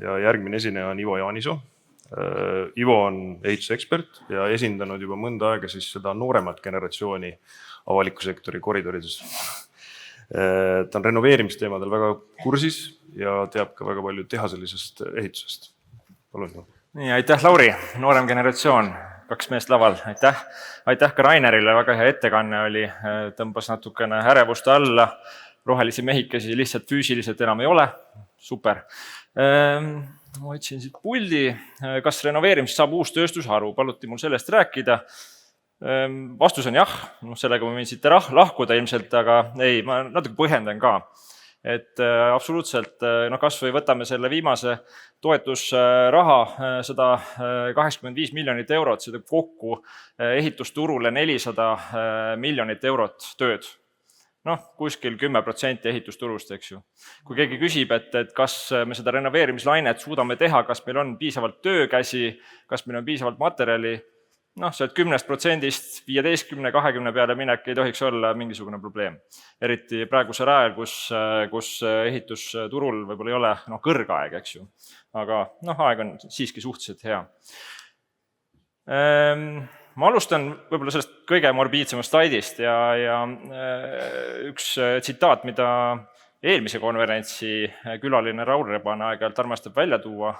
ja järgmine esineja on Ivo Jaaniso. Ivo on ehitusekspert ja esindanud juba mõnda aega siis seda nooremat generatsiooni avaliku sektori koridorides. Ta on renoveerimisteemadel väga kursis ja teab ka väga palju tehaselisest ehitusest. Palun. Nii, aitäh Lauri, noorem generatsioon, 2 meest laval, aitäh. Aitäh ka Rainerile, väga hea ettekanne oli, tõmbas natukene ärevust alla, rohelisi mehikesi lihtsalt füüsiliselt enam ei ole, super. Ma otsin siit puldi, kas renoveerimist saab uus tööstusharu, paluti mul sellest rääkida. Vastus on jah, sellega ma võin siit lahkuda ilmselt, aga ei, ma natuke põhjendan ka. Et absoluutselt, kas või võtame selle viimase toetusraha 185 miljonit eurot, seda kokku ehitusturule 400 miljonit eurot tööd. Kuskil 10% ehitusturust, eks ju. Kui keegi küsib, et kas me seda renoveerimislainet suudame teha, kas meil on piisavalt töökäsi, kas meil on piisavalt materjali, sealt 10%-st 15-20 peale minek ei tohiks olla mingisugune probleem. Eriti praegusel ajal, kus ehitusturul võib-olla ei ole kõrgaeg, eks ju. Aga aeg on siiski suhteliselt hea. Ma alustan võib-olla sellest kõige morbiidsemast slaidist ja üks tsitaat, mida eelmise konverentsi külaline Raul Rebane aeg-ajalt armastab välja tuua.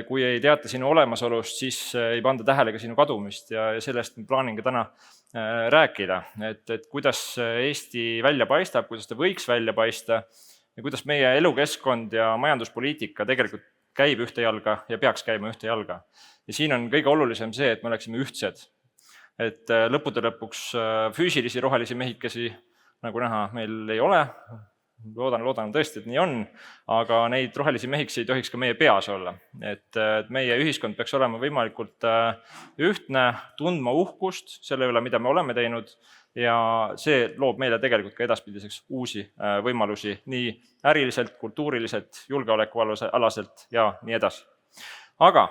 Kui ei teata sinu olemasolust, siis ei panda tähele ka sinu kadumist ja sellest ma plaanin ka täna rääkida, et kuidas Eesti välja paistab, kuidas ta võiks välja paista ja kuidas meie elukeskkond ja majanduspoliitika tegelikult käib ühte jalga ja peaks käima ühte jalga. Ja siin on kõige olulisem see, et me oleksime ühtsed. Et lõppude lõpuks füüsilisi rohelisi mehikesi, nagu näha, meil ei ole. Loodan tõesti, et nii on, aga neid rohelisi mehikesi ei tohiks ka meie peas olla. Et meie ühiskond peaks olema võimalikult ühtne, tundma uhkust selle üle, mida me oleme teinud ja see loob meile tegelikult ka edaspidiseks uusi võimalusi nii äriliselt, kultuuriliselt, julgeolekualaselt ja nii edasi. Aga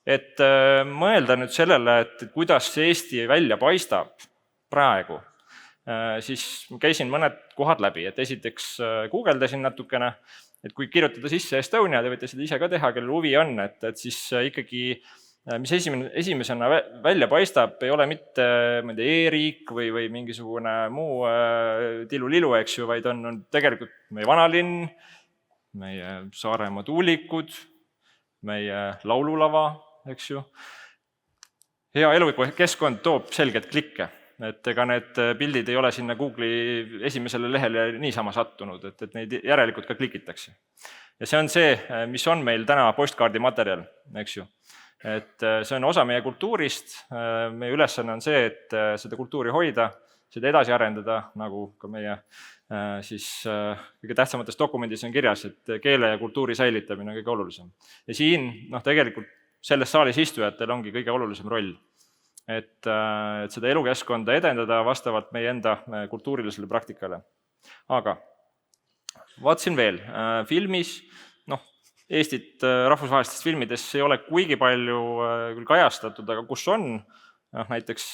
et mõelda nüüd sellele, et kuidas Eesti välja paistab praegu, siis käisin mõned kohad läbi, et esiteks guugeldasin natukene, et kui kirjutada sisse Estonia, te võite seda ise ka teha, kellel huvi on, et siis ikkagi, mis esimesena välja paistab, ei ole mitte e-riik või mingisugune muu tilulilu, eks ju, vaid on tegelikult meie vanalinn, meie Saaremaa tuulikud, meie laululava, eks ju. Hea elukeskkond toob selgelt klikke. Et ega need pildid ei ole sinna Google'i esimesele lehele niisama sattunud, et neid järelikult ka klikitakse. Ja see on see, mis on meil täna postkaardi materjal, eks ju. Et see on osa meie kultuurist, meie ülesanne on see, et seda kultuuri hoida, seda edasi arendada, nagu ka meie kõige tähtsamates dokumendis on kirjas, et keele ja kultuuri säilitamine on kõige olulisem. Ja siin tegelikult selles saalis istujatel ongi kõige olulisem roll. Et seda elukeskkonda edendada vastavalt meie enda kultuurilisele praktikale. Aga vaatsin veel, filmis, Eestit rahvusvahelistes filmides ei ole kuigi palju küll kajastatud, aga kus on, näiteks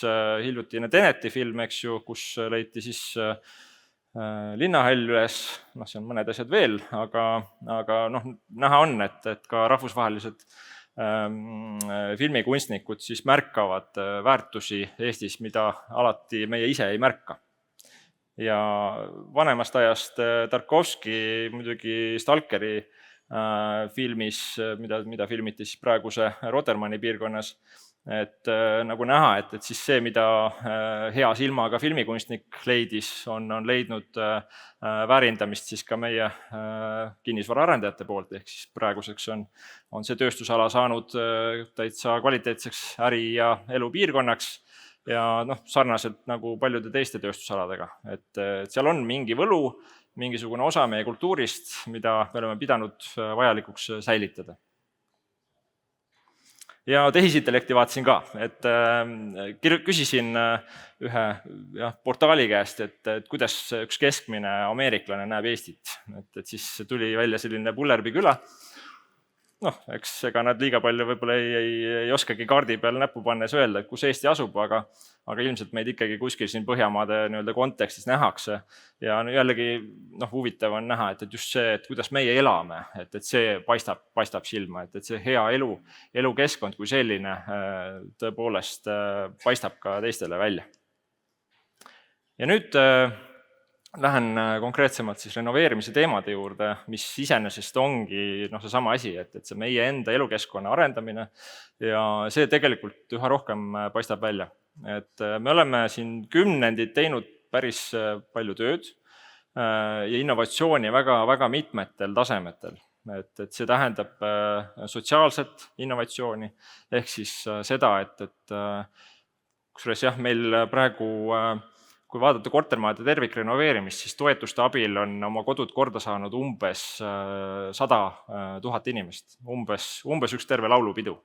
hiljutine Teneti film, eks ju, kus leiti siis linnahall üles, see on mõned asjad veel, aga näha on, et ka rahvusvahelised filmikunstnikud siis märkavad väärtusi Eestis, mida alati meie ise ei märka. Ja vanemast ajast Tarkovski muidugi Stalkeri filmis, mida filmiti siis praeguse Rotermanni piirkonnas, et nagu näha, et siis see, mida hea silmaga filmikunstnik leidis, on leidnud väärindamist siis ka meie kinnisvaraarendajate poolt, ehk siis praeguseks on see tööstusala saanud täitsa kvaliteetseks äri- ja elupiirkonnaks ja sarnaselt nagu paljude teiste tööstusaladega. Et seal on mingi võlu, mingisugune osa meie kultuurist, mida me oleme pidanud vajalikuks säilitada. Ja tehisintellekti vaatasin ka, et küsisin ühe portaali käest, et kuidas üks keskmine ameeriklane näeb Eestit. Et siis tuli välja selline Pullerbi küla. eks ega nad liiga palju võib-olla ei oskagi kaardi peal näppu pannes öelda, et kus Eesti asub, aga ilmselt meid ikkagi kuskil siin Põhjamaade nii-öelda kontekstis nähakse. Ja jällegi huvitav on näha, et just see, et kuidas meie elame, et see paistab silma, et see hea elukeskkond kui selline tõepoolest paistab ka teistele välja. Ja nüüd lähen konkreetsemalt siis renoveerimise teemade juurde, mis iseenesest ongi seesama asi, et see meie enda elukeskkonna arendamine ja see tegelikult üha rohkem paistab välja. Et me oleme siin kümnendid teinud päris palju tööd ja innovatsiooni väga mitmetel tasemetel. Et see tähendab sotsiaalset innovatsiooni ehk siis seda, et kusjuures jah, meil praegu kui vaadata kortermajade tervikrenoveerimist, siis toetuste abil on oma kodud korda saanud umbes 100 000 inimest, umbes üks terve laulupidu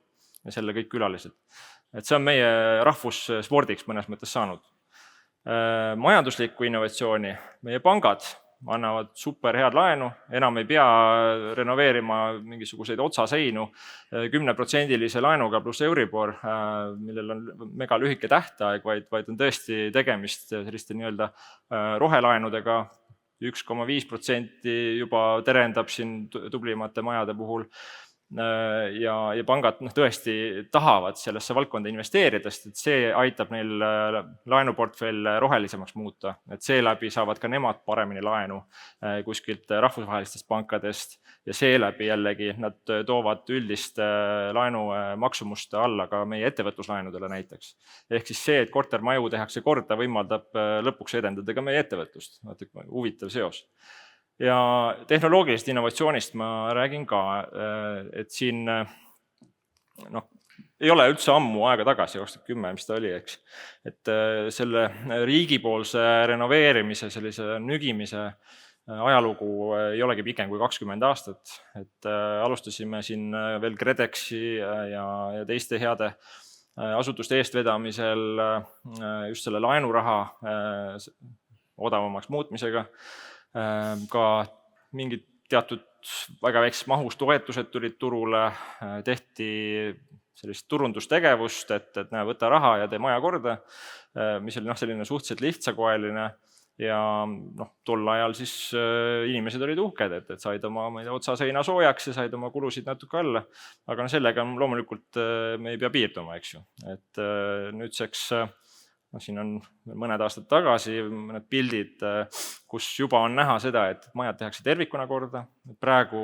ja selle kõik külalised. Et see on meie rahvusspordiks mõnes mõttes saanud. Majanduslikku innovatsiooni meie pangad annavad super head laenu, enam ei pea renoveerima mingisuguseid otsaseinu 10% laenuga pluss Euribor, millel on mega lühike tähtaeg, vaid on tõesti tegemist selliste nii-öelda rohelaenudega, 1,5% juba terendab siin tublimate majade puhul. Ja pangad tõesti tahavad sellesse valdkonda investeerida, et see aitab neil laenuportfell rohelisemaks muuta, et seeläbi saavad ka nemad paremini laenu kuskilt rahvusvahelistest pankadest ja seeläbi jällegi nad toovad üldist laenu maksumust alla ka meie ettevõtluslaenudele näiteks. Ehk siis see, et kortermaju tehakse korda, võimaldab lõpuks edendada ka meie ettevõtlust. Huvitav seos. Ja tehnoloogilisest innovatsioonist ma räägin ka, et siin ei ole üldse ammu aega tagasi, 2010, mis ta oli, eks. Et selle riigipoolse renoveerimise, sellise nügimise ajalugu ei olegi pikem kui 20 aastat. Et alustasime siin veel KredExi ja teiste heade asutuste eestvedamisel just selle laenuraha odavamaks muutmisega. Ka mingid teatud väga väikses mahus toetused tulid turule, tehti sellist turundustegevust, et võta raha ja tee maja korda, mis oli selline suhteliselt lihtsakoeline ja tol ajal siis inimesed olid uhked, et said oma otsaseina soojaks ja said oma kulusid natuke alla, aga sellega loomulikult me ei pea piirduma, eks ju. Et nüüdseks siin on mõned aastad tagasi mõned pildid, kus juba on näha seda, et majad tehakse tervikuna korda. Praegu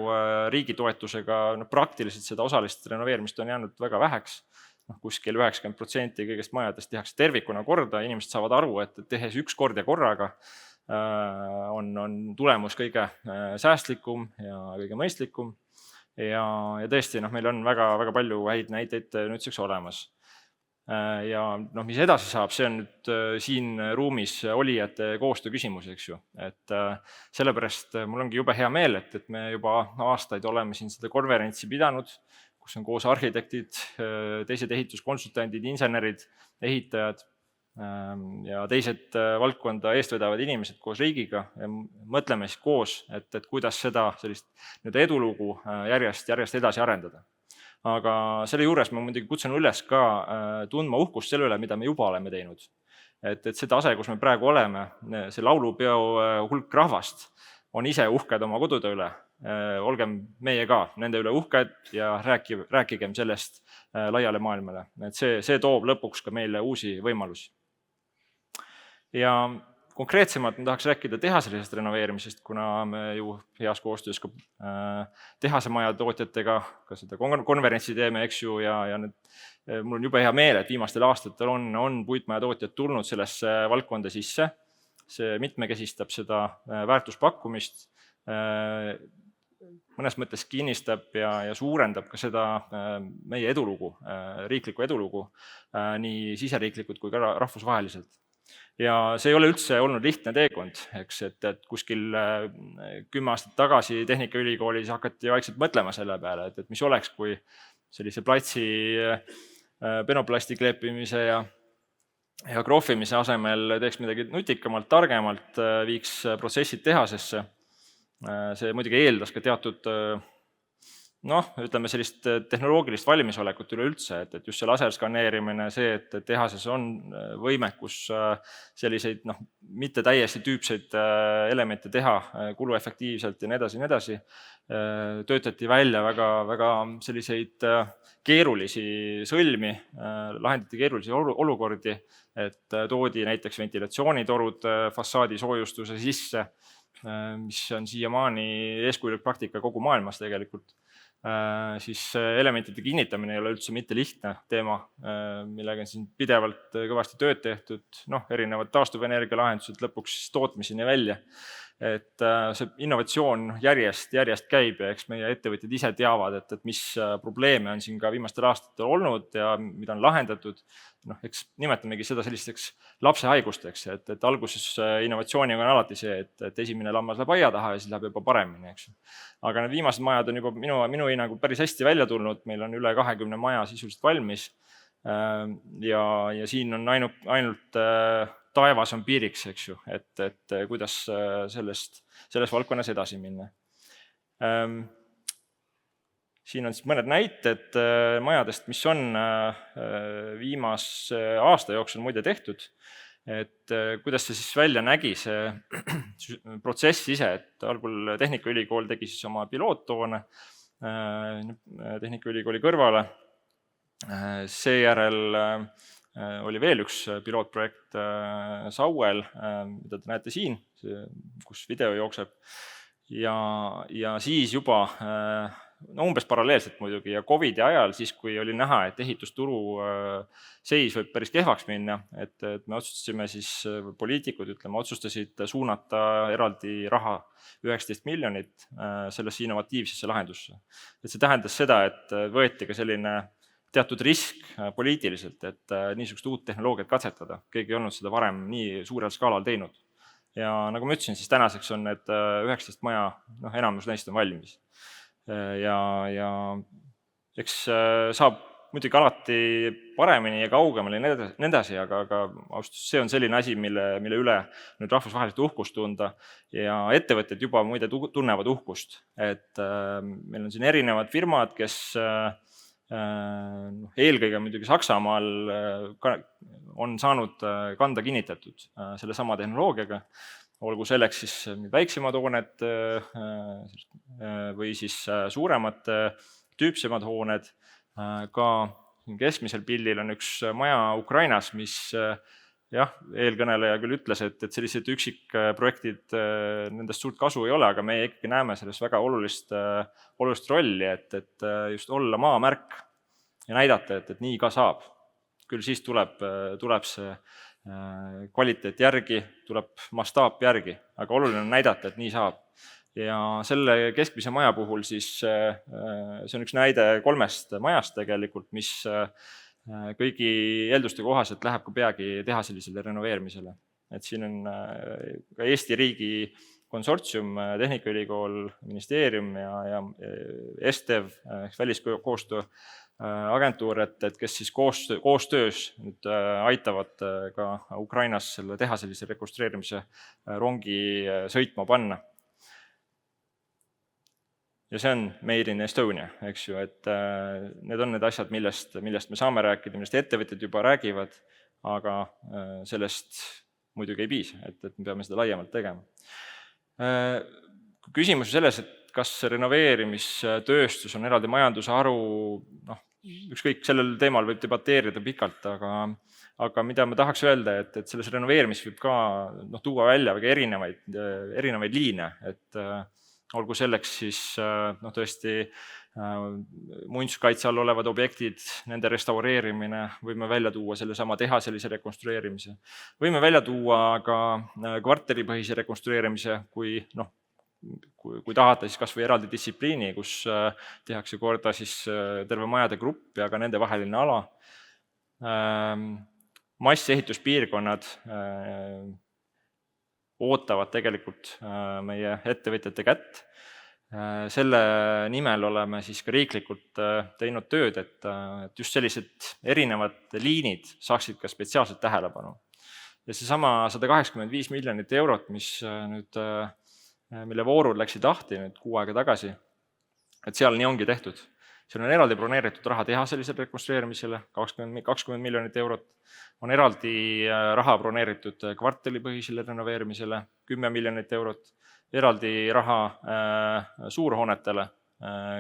riigi toetusega praktiliselt seda osalist renoveerimist on jäänud väga väheks. Kuskil 90% kõigest majadest tehakse tervikuna korda. Inimesed saavad aru, et tehes üks kord ja korraga on tulemus kõige säästlikum ja kõige mõistlikum. Ja tõesti, meil on väga palju häid näiteid nüüdseks olemas. Ja mis edasi saab, see on nüüd siin ruumis olijate koostöö küsimus, eks ju. Et sellepärast mul ongi jube hea meel, et me juba aastaid oleme siin seda konverentsi pidanud, kus on koos arhitektid, teised ehituskonsultandid, insenerid, ehitajad ja teised valdkonda eestvedavad inimesed koos riigiga ja mõtleme siis koos, et kuidas seda sellist edulugu järjest edasi arendada. Aga selle juures ma muidugi kutsun üles ka tundma uhkust selle üle, mida me juba oleme teinud. Et see tase, kus me praegu oleme, see laulupeo hulk rahvast on ise uhked oma kodude üle. Olgem meie ka nende üle uhked ja rääkigem sellest laiale maailmale. Et see toob lõpuks ka meile uusi võimalusi. Ja konkreetsemalt ma tahaks rääkida tehasalisest renoveerimisest, kuna me ju heas koostöös ka tehasemaja tootjatega ka seda konverentsi teeme, eks ju, ja mul on jube hea meel, et viimastel aastatel on puitmaja tootjad tulnud sellesse valdkonda sisse. See mitmekesistab seda väärtuspakkumist, mõnes mõttes kinnistab ja suurendab ka seda meie edulugu, riiklikku edulugu, nii siseriiklikult kui ka rahvusvaheliselt. Ja see ei ole üldse olnud lihtne teekond, eks, et kuskil 10 aastat tagasi Tehnikaülikoolis hakati vaikselt mõtlema selle peale, et mis oleks, kui sellise platsi penoplasti kleepimise ja krohvimise asemel teeks midagi nutikamalt, targemalt, viiks protsessid tehasesse. See muidugi eeldas ka teatud ütleme sellist tehnoloogilist valmisolekut üleüldse, et just see laserskaneerimine, see, et tehases on võimekus selliseid mitte täiesti tüüpseid elemente teha kuluefektiivselt ja nii edasi, töötati välja väga selliseid keerulisi sõlmi, lahendati keerulisi olukordi, et toodi näiteks ventilatsioonitorud fassaadi soojustuse sisse, mis on siiamaani eeskujulik praktika kogu maailmas tegelikult. Siis elementide kinnitamine ei ole üldse mitte lihtne teema, millega on siin pidevalt kõvasti tööd tehtud, erinevad taastuvenergia lahendused lõpuks tootmiseni välja. Et see innovatsioon järjest käib ja eks meie ettevõtjad ise teavad, et mis probleeme on siin ka viimastel aastatel olnud ja mida on lahendatud. Eks nimetamegi seda sellisteks lapsehaigusteks, et alguses innovatsiooniga on alati see, et esimene lammas läheb aia taha ja siis läheb juba paremini. Eks. Aga need viimased majad on juba minu hinnagu päris hästi välja tulnud, meil on üle 20 maja sisuliselt valmis ja siin on ainult taevas on piiriks, eks ju, et kuidas selles valdkonnas edasi minna. Siin on siis mõned näited majadest, mis on viimase aasta jooksul muide tehtud, et kuidas see siis välja nägi, see protsess ise, et algul Tehnikaülikool tegi siis oma piloottoone Tehnikaülikooli kõrvale, seejärel oli veel üks pilootprojekt Sauel, mida te näete siin, kus video jookseb, ja siis juba umbes paralleelselt muidugi ja COVID-i ajal, siis kui oli näha, et ehitusturu seis võib päris kehvaks minna, et me otsustasime siis, poliitikud otsustasid suunata eraldi raha 19 miljonit sellesse innovatiivsesse lahendusse. Et see tähendas seda, et võeti ka selline teatud risk poliitiliselt, et niisugust uut tehnoloogiat katsetada. Keegi ei olnud seda varem nii suurel skaalal teinud. Ja nagu ma ütlesin, siis tänaseks on need 19 maja, enamus neist on valmis. Ja eks saab muidugi alati paremini ja kaugemale ja nii edasi, aga see on selline asi, mille üle nüüd rahvusvaheliselt uhkust tunda ja ettevõtted juba muide tunnevad uhkust, et meil on siin erinevad firmad, kes eelkõige muidugi Saksamaal on saanud kanda kinnitatud selle sama tehnoloogiaga, olgu selleks siis väiksemad hooned või siis suuremad tüüpsemad hooned. Ka keskmisel pildil on üks maja Ukrainas, mis eelkõneleja küll ütles, et sellised üksikprojektid nendest suurt kasu ei ole, aga me ikkagi näeme selles väga olulist rolli, et just olla maamärk ja näidata, et nii ka saab. Küll siis tuleb see kvaliteet järgi, tuleb mastaap järgi, aga oluline on näidata, et nii saab. Ja selle keskmise maja puhul siis see on üks näide 3 majast tegelikult, mis kõigi eelduste kohaselt läheb ka peagi tehaselisele renoveerimisele. Et siin on ka Eesti riigi konsortsium, Tehnikaülikool, ministeerium ja STEV, väliskoostöö agentuur, et kes siis koostöös nüüd aitavad ka Ukrainas selle tehaselise rekonstrueerimise rongi sõitma panna. Ja see on Made in Estonia, eks ju, et need on need asjad, millest me saame rääkida, millest ettevõtjad juba räägivad, aga sellest muidugi ei piisa, et me peame seda laiemalt tegema. Küsimus selles, et kas renoveerimistööstus on eraldi majandusharu, ükskõik sellel teemal võib debateerida pikalt, aga mida ma tahaks öelda, et selles renoveerimis võib ka tuua välja väga erinevaid liine, et olgu selleks siis tõesti muinsuskaitse all olevad objektid, nende restaureerimine, võime välja tuua selle sama tehaselise rekonstrueerimise. Võime välja tuua ka kvartalipõhise rekonstrueerimise, kui tahate, siis kas või eraldi distsipliini, kus tehakse korda siis terve majade grupp ja ka nende vaheline ala. Masseehituspiirkonnad ootavad tegelikult meie ettevõtjate kätt. Selle nimel oleme siis ka riiklikult teinud tööd, et just sellised erinevad liinid saaksid ka spetsiaalselt tähelepanu. Ja see sama 185 miljonit eurot, mille voorud läksid lahti nüüd 6 aega tagasi, et seal nii ongi tehtud. Seal on eraldi broneeritud raha tehaselisele rekonstrueerimisele, 20 miljonit eurot, on eraldi raha broneeritud kvartalipõhisele renoveerimisele, 10 miljonit eurot, eraldi raha suurhoonetele,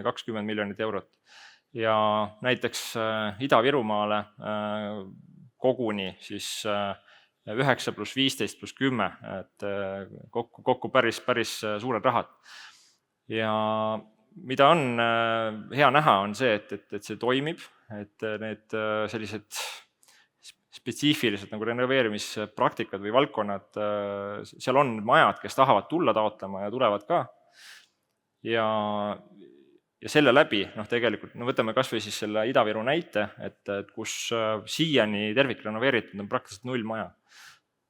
20 miljonit eurot. Ja näiteks Ida-Virumaale koguni siis 9 + 15 + 10, et kokku päris suured rahad. Ja mida on hea näha, on see, et see toimib, et need sellised spetsiifilised nagu renoveerimispraktikad või valdkonnad, seal on majad, kes tahavad tulla taotlema ja tulevad ka. Ja selle läbi, tegelikult võtame kas või siis selle Ida-Viru näite, et kus siiani tervikrenoveeritud on praktiliselt 0 maja.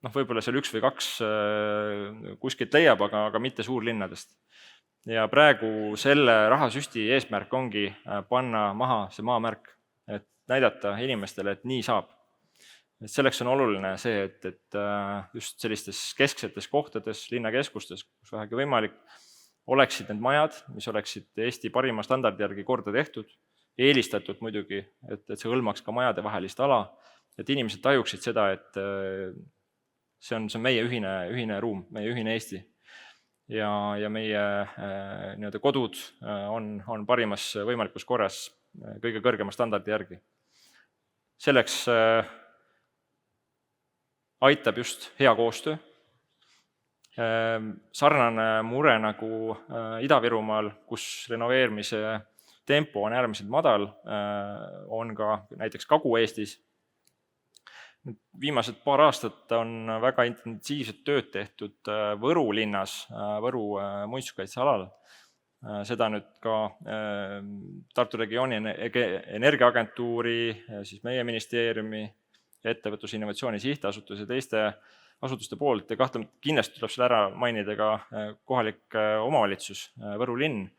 Võib-olla seal 1 või 2 kuskilt leiab, aga mitte suurlinnadest. Ja praegu selle rahasüsti eesmärk ongi panna maha see maamärk, et näidata inimestele, et nii saab. Et selleks on oluline see, et just sellistes kesksetes kohtades, linnakeskustes, kus vähegi võimalik, oleksid need majad, mis oleksid Eesti parima standardi järgi korda tehtud, eelistatud muidugi, et see hõlmaks ka majade vahelist ala, et inimesed tajuksid seda, et see on meie ühine ruum, meie ühine Eesti. Ja meie kodud on parimas võimalikus korras kõige kõrgema standardi järgi. Selleks aitab just hea koostöö. Sarnane mure nagu Ida-Virumaal, kus renoveerimise tempo on äärmiselt madal, on ka näiteks Kagu-Eestis. Viimased paar aastat on väga intensiivset tööd tehtud Võru linnas, Võru muinsuskaitsealal. Seda nüüd ka Tartu regiooni energiaagentuuri, siis meie ministeeriumi, ettevõtluse innovatsiooni sihtasutuse ja teiste asutuste poolt ja kindlasti tuleb selle ära mainida ka kohalik omavalitsus, Võru linn,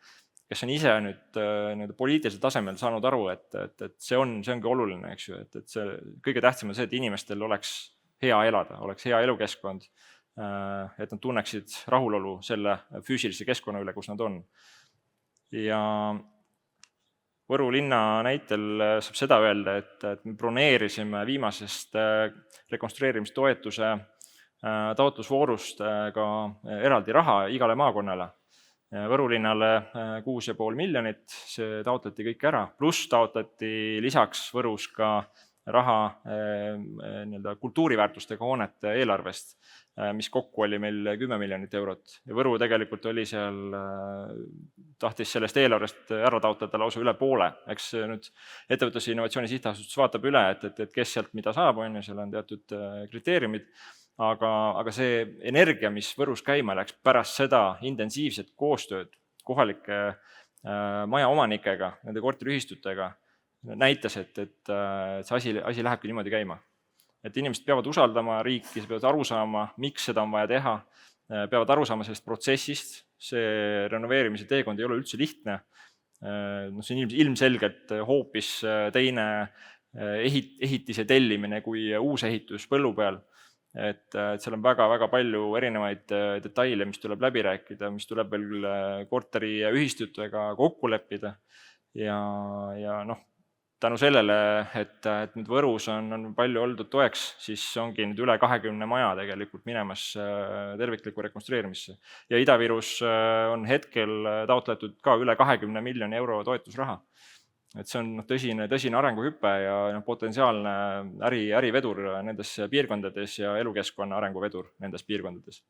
kes on ise nüüd poliitilisel tasemel saanud aru, et see ongi oluline, eks ju, et see kõige tähtsam on see, et inimestel oleks hea elada, oleks hea elukeskkond, et nad tunneksid rahulolu selle füüsilise keskkonna üle, kus nad on. Ja Võru linna näitel saab seda öelda, et me broneerisime viimasest rekonstrueerimistoetuse taotlusvoorust ka eraldi raha igale maakonnale. Võru linnale 6,5 miljonit, see taotleti kõik ära, pluss taotleti lisaks Võrus ka raha kultuuriväärtustega hoonete eelarvest, mis kokku oli meil 10 miljonit eurot. Ja Võru tegelikult oli seal, tahtis sellest eelarvest ära taotleda lausa üle poole. Eks nüüd ettevõtluse innovatsiooni sihtasutus vaatab üle, et kes sealt mida saab, seal on teatud kriteeriumid. Aga see energia, mis Võrus käima läks pärast seda intensiivset koostööd kohalike majaomanikega, nende korteriühistutega, näitas, et see asi lähebki niimoodi käima. Et inimesed peavad usaldama riiki, peavad aru saama, miks seda on vaja teha, peavad aru saama sellest protsessist, see renoveerimise teekond ei ole üldse lihtne. See on ilmselgelt hoopis teine ehitise tellimine kui uus ehitus põllu peal. Et seal on väga palju erinevaid detaile, mis tuleb läbi rääkida, mis tuleb veel korteriühistutega kokku leppida. Ja tänu sellele, et nüüd Võrus on palju oldud toeks, siis ongi nüüd üle 20 maja tegelikult minemas tervikliku rekonstrueerimisse. Ja Ida-Virus on hetkel taotletud ka üle 20 miljoni euro toetusraha. Et see on tõsine arenguhüpe ja potentsiaalne ärivedur nendes piirkondades ja elukeskkonna arenguvedur nendes piirkondades.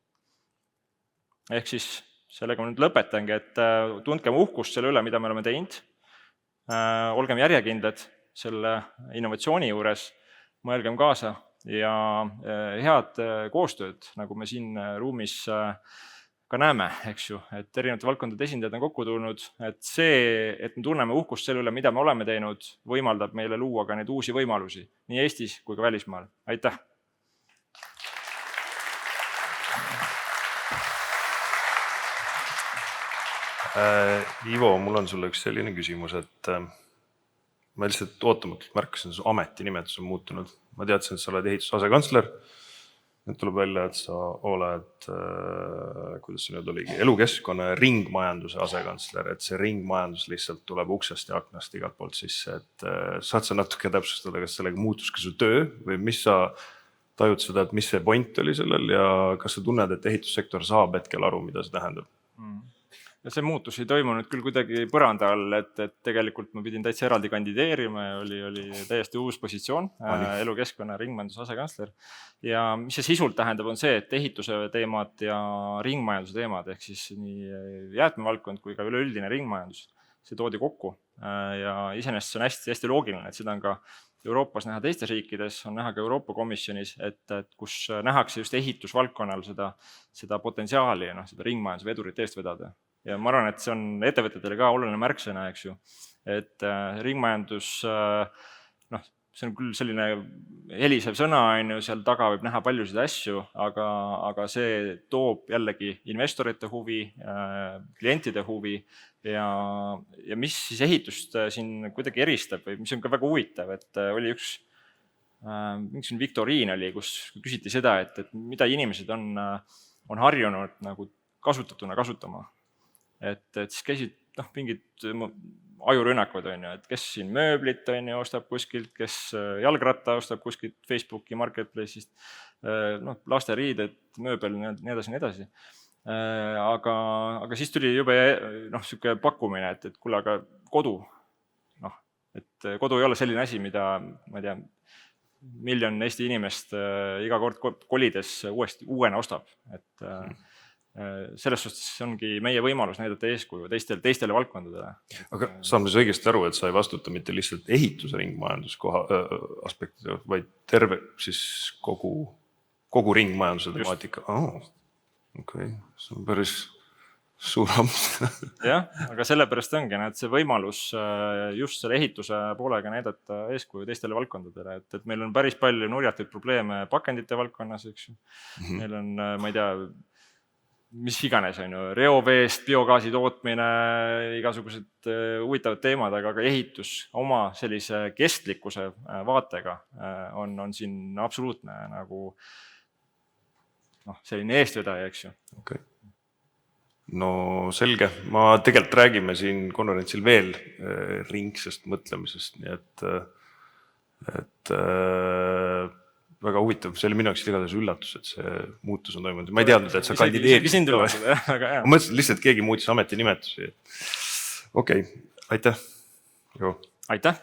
Ehk siis sellega ma nüüd lõpetangi, et tundkem uhkust selle üle, mida me oleme teinud. Olgem järjekindlad selle innovatsiooni juures, mõelgem kaasa ja head koostööd, nagu me siin ruumis ka näeme, eks ju, et erinevate valdkondade esindajad on kokku tulnud, et see, et me tunneme uhkust selle üle, mida me oleme teinud, võimaldab meile luua ka neid uusi võimalusi, nii Eestis kui ka välismaal. Aitäh! Ivo, mul on sulle üks selline küsimus, et ma lihtsalt ootamatult märkasin, su ametinimetus on muutunud. Ma teadsin, et sa oled ehituse asekantsler. nüüd tuleb välja, et sa oled, kuidas see nüüd oligi, elukeskkonna ja ringmajanduse asekantsler, et see ringmajandus lihtsalt tuleb uksest ja aknast igalt poolt sisse, et saad sa natuke täpsustada, kas sellega muutus ka su töö või mis sa tajud seda, et mis see point oli sellel ja kas sa tunned, et ehitussektor saab hetkel aru, mida see tähendab? Ja see muutus ei toimunud küll kuidagi põranda all, et tegelikult ma pidin täitsa eraldi kandideerima ja oli täiesti uus positsioon, elukeskkonna ja ringmajanduse asekantsler. Ja mis see sisult tähendab, on see, et ehituse teemad ja ringmajanduse teemad, ehk siis nii jäätmevaldkond kui ka üleüldine ringmajandus, see toodi kokku. Ja iseenesest see on hästi loogiline, et seda on ka Euroopas näha teistes riikides, on näha ka Euroopa Komisjonis, et kus nähakse just ehitusvaldkonnal seda potentsiaali ja seda ringmajanduse vedurit eest vedada. Ja ma arvan, et see on ettevõtetele ka oluline märksõna, eks ju, et ringmajandus, see on küll selline helisev sõna, seal taga võib näha paljusid asju, aga see toob jällegi investorite huvi, klientide huvi ja mis siis ehitust siin kuidagi eristab või mis on ka väga huvitav, et oli üks viktoriin oli, kus küsiti seda, et mida inimesed on harjunud nagu kasutatuna kasutama. Et siis käisid mingid ajurünnakud, et kes siin mööblit ostab kuskilt, kes jalgratta ostab kuskilt Facebooki marketplace'ist, lasteriided, mööbel, nii edasi. Aga siis tuli juba siuke pakkumine, et kuule, aga kodu. Et kodu ei ole selline asi, mida, ma ei tea, 1 miljon Eesti inimest iga kord kolides uuena ostab. Et selles suhtes ongi meie võimalus näidata eeskuju teistele valdkondadele. Aga saan siis õigesti aru, et sa ei vastuta mitte lihtsalt ehitusringmajanduskoha aspektide, vaid terve siis kogu ringmajanduse temaatika. Okei, see on päris suur amps. Jah, aga sellepärast ongi, et see võimalus just selle ehituse poolega näidata eeskuju teistele valdkondadele, et meil on päris palju nurjatuid probleeme pakendite valdkonnas, eks ju. Meil on, ma ei tea, mis iganes, reoveest, biogaasi tootmine, igasugused huvitavad teemad, aga ehitus oma sellise kestlikkuse vaatega on siin absoluutne nagu selline eestvedaja, eks ju. Okay. No selge, ma tegelikult räägime siin konverentsil veel ringsest mõtlemisest, nii et väga huvitav, see oli minu jaoks igatahes üllatus, et see muutus on toimunud. Ma ei teadnud, et sa kandideerid. Ma mõtlesin lihtsalt, keegi muutis ametinimetusi. Okei, aitäh. Aitäh.